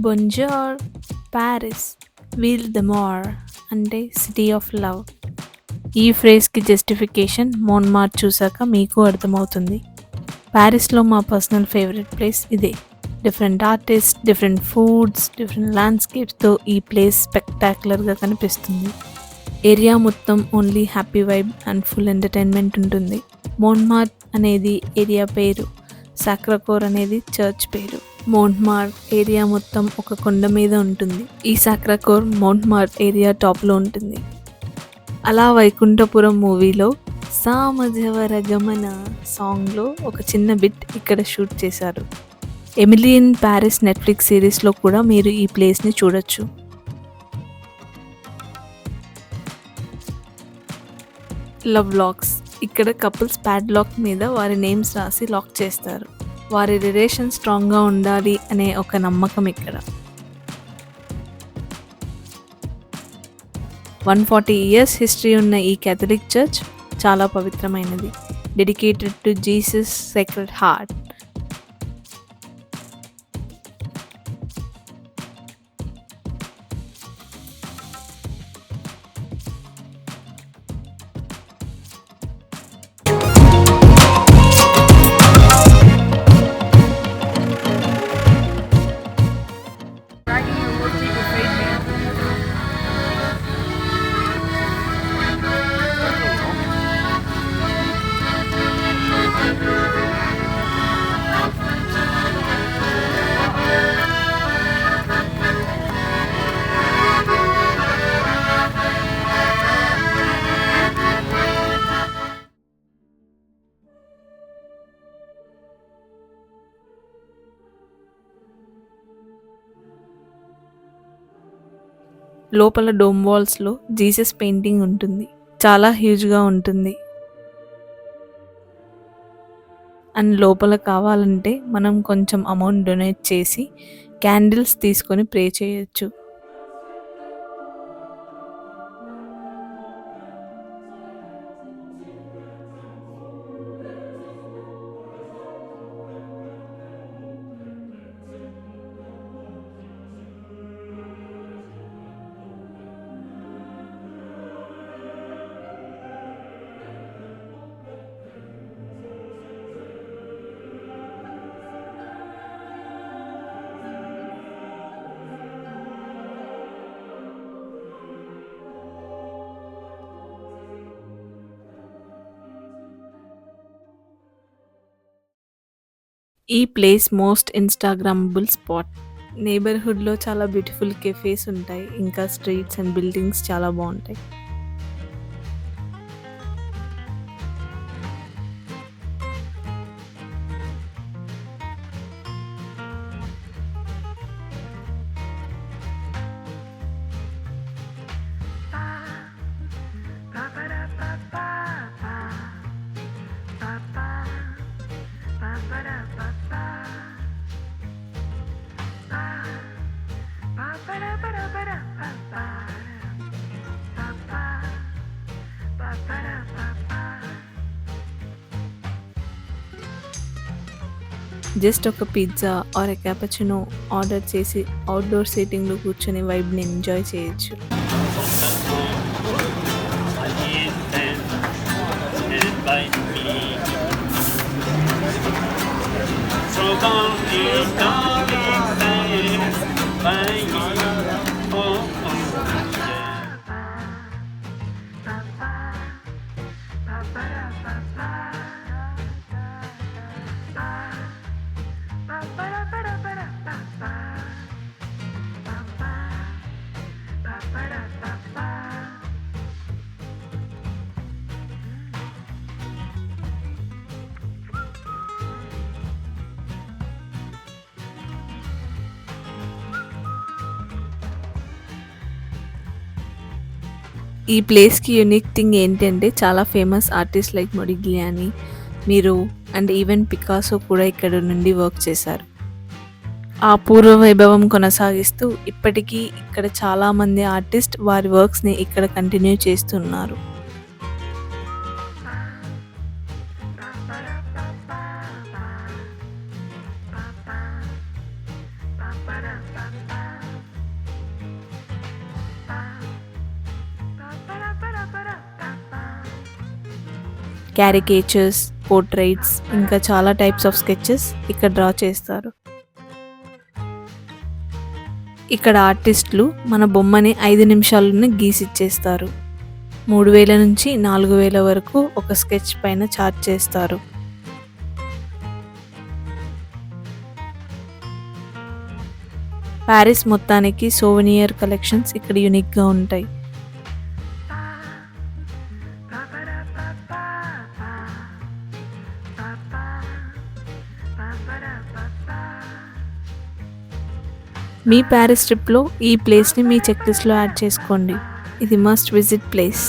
బొంజోర్ Paris వీల్ ద మోర్ అంటే సిటీ ఆఫ్ లవ్. ఈ ఫ్రేజ్కి జస్టిఫికేషన్ మోన్మార్ట్ చూసాక మీకు అర్థమవుతుంది. ప్యారిస్లో మా పర్సనల్ ఫేవరెట్ ప్లేస్ ఇదే. Different artist, different foods, different ల్యాండ్స్కేప్స్తో ఈ ప్లేస్ స్పెక్టాక్యులర్గా కనిపిస్తుంది. ఏరియా మొత్తం only happy vibe and full entertainment ఉంటుంది. మోన్మార్ట్ అనేది ఏరియా పేరు, సాక్రాకోర్ అనేది చర్చ్ పేరు. మోంట్మార్ట్ ఏరియా మొత్తం ఒక కొండ మీద ఉంటుంది. ఈ సాక్రాకోర్ మోంట్మార్ట్ ఏరియా టాప్లో ఉంటుంది. అలా వైకుంఠపురం మూవీలో సామజవర గమన సాంగ్లో ఒక చిన్న బిట్ ఇక్కడ షూట్ చేశారు. ఎమిలీ ఇన్ ప్యారిస్ నెట్ఫ్లిక్స్ సిరీస్లో కూడా మీరు ఈ ప్లేస్ని చూడొచ్చు. లవ్ లాక్స్. ఇక్కడ కపుల్స్ ప్యాడ్ లాక్ మీద వారి నేమ్స్ రాసి లాక్ చేస్తారు. వారి రిలేషన్ స్ట్రాంగ్గా ఉండాలి అనే ఒక నమ్మకం ఇక్కడ. 140 years హిస్టరీ ఉన్న ఈ క్యాథలిక్ చర్చ్ చాలా పవిత్రమైనది. Dedicated to Jesus sacred heart. లోపల డోమ్ వాల్స్లో జీసస్ పెయింటింగ్ ఉంటుంది. చాలా హ్యూజ్గా ఉంటుంది. అండ్ లోపల కావాలంటే మనం కొంచెం అమౌంట్ డొనేట్ చేసి క్యాండిల్స్ తీసుకొని ప్రే చేయొచ్చు. ఈ ప్లేస్ మోస్ట్ ఇన్స్టాగ్రామబుల్ స్పాట్. నేబర్హుడ్లో చాలా బ్యూటిఫుల్ కెఫేస్ ఉంటాయి. ఇంకా స్ట్రీట్స్ అండ్ బిల్డింగ్స్ చాలా బాగుంటాయి. జస్ట్ ఒక పిజ్జా ఆర్ క్యాపచినో ఆర్డర్ చేసి అవుట్డోర్ సీటింగ్లో కూర్చొని వైబ్ని ఎంజాయ్ చేయొచ్చు. ఈ ప్లేస్కి యూనిక్ థింగ్ ఏంటంటే చాలా famous artist like Modigliani, Miro and even Picasso కూడా ఇక్కడ నుండి వర్క్ చేశారు. ఆ పూర్వ వైభవం కొనసాగిస్తూ ఇప్పటికీ ఇక్కడ చాలామంది ఆర్టిస్ట్ వారి వర్క్స్ని ఇక్కడ కంటిన్యూ చేస్తున్నారు. క్యారికేచర్స్, పోర్ట్రైట్స్ ఇంకా చాలా టైప్స్ ఆఫ్ స్కెచెస్ ఇక్కడ డ్రా చేస్తారు. ఇక్కడ ఆర్టిస్టులు మన బొమ్మని 5 నిమిషాల్లోనే గీసిచ్చేస్తారు. 3000 నుంచి 4000 వరకు ఒక స్కెచ్ పైన ఛార్జ్ చేస్తారు. ప్యారిస్ మొత్తానికి సోవెనియర్ కలెక్షన్స్ ఇక్కడ యూనిక్గా ఉంటాయి. మీ ప్యారిస్ ట్రిప్లో ఈ ప్లేస్ని మీ చెక్ లిస్ట్లో యాడ్ చేసుకోండి. ఇది మస్ట్ విజిట్ ప్లేస్.